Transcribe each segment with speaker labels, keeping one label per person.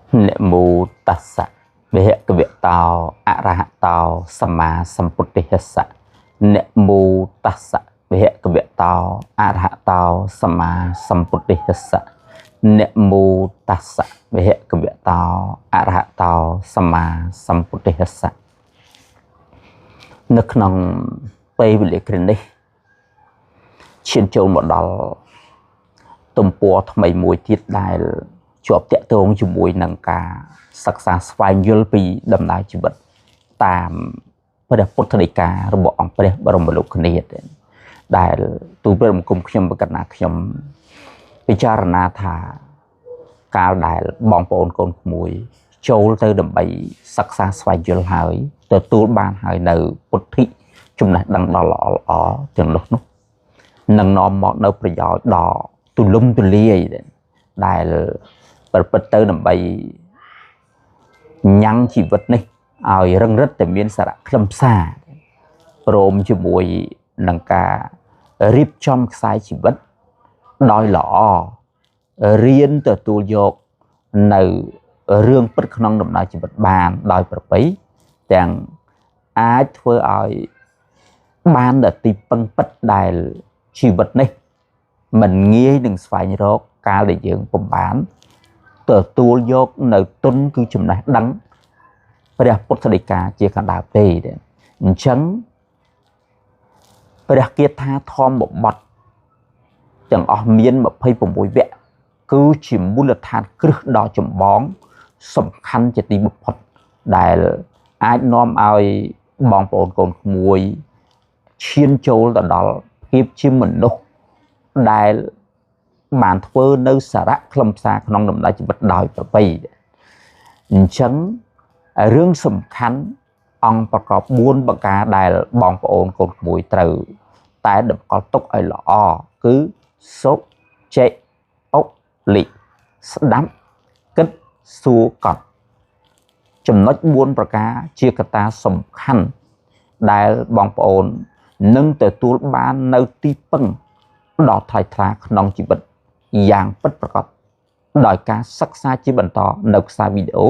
Speaker 1: Namo tassa bhagavato arahato sama sambuddhassa. Namo tassa bhagavato arahato sama sambuddhassa. Namo tassa bhagavato arahato sama sambuddhassa. នៅក្នុងពេលវេលាគ្រានេះឈានចូលមកដល់ទំព័រថ្មីមួយទៀតដែលជាប់តាក់ទងជាមួយនឹងការសិក្សាស្វែងយល់ពីដំណើរជីវិតតាមព្រះពុទ្ធដីការបស់អង្គព្រះបរមលោកនាថដែលទូលព្រះបង្គំខ្ញុំប្រកាសណាខ្ញុំពិចារណាថាកាលដែលបងប្អូនកូនក្មួយចូលទៅដើម្បីសិក្សាស្វែងយល់ហើយទទួលបានហើយនៅពុទ្ធិចំណេះដឹងដ៏ល្អទាំងនោះនឹងនាំមកនៅប្រយោជន៍ដ៏ទូលំទូលាយដែលប្រព្រឹត្តទៅដើម្បីញ៉ាំងជីវិតនេះឲ្យរឹងរិតតែមានសារៈខ្លឹមសារព្រមជាមួយនឹងការរៀបចំខ្សែជីវិតដោយល្អរៀនទទួលយកនៅរឿងពិតក្នុងដំណើរជីវិតបានដោយប្រពៃទាំងអាចធ្វើឲ្យបានដល់ទីពឹងពិតដែលជីវិតនេះមិនងាយនឹងស្វែងរកកាលដែលយើងពុំបានទទួលយកនៅទុនគឺចំណេះដឹងព្រះពុទ្ធដីកាជាកណ្ដាលទេអញ្ចឹងព្រះគាថាធម្មបទទាំងអស់មាន26វគ្គគឺជាមូលដ្ឋានគ្រឹះដ៏ចម្បងសំខាន់ជាទីបំផុតដែលអាចនាំឲ្យបងប្អូនកូនក្មួយឈានចូលទៅដល់ភាពជាមនុស្សដែលបានធ្វើនៅសារៈខ្លឹមសារក្នុងដំណើរជីវិតដោយប្រពៃអញ្ចឹងរឿងសំខាន់អង្គប្រកប4ប្រការដែលបងប្អូនកូនក្មួយត្រូវតែតម្កល់ទុកឲ្យល្អគឺសុចេអុលិស្ដាប់គិតសួរកត់ចំណុច4ប្រការជាកត្តាសំខាន់ដែលបងប្អូននឹងទទួលបាននៅទីពឹងដ៏ថ្លៃថ្លាក្នុងជីវិតយ៉ាងពិតប្រាកដដោយការសិក្សាជាបន្តនៅខ្សែវីដេអូ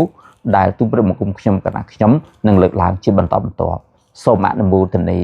Speaker 1: ដែលទូព្រះបង្គំខ្ញុំកណ្ដាខ្ញុំនឹងលើកឡើងជាបន្តបន្ទាប់សូមអនុមោទនា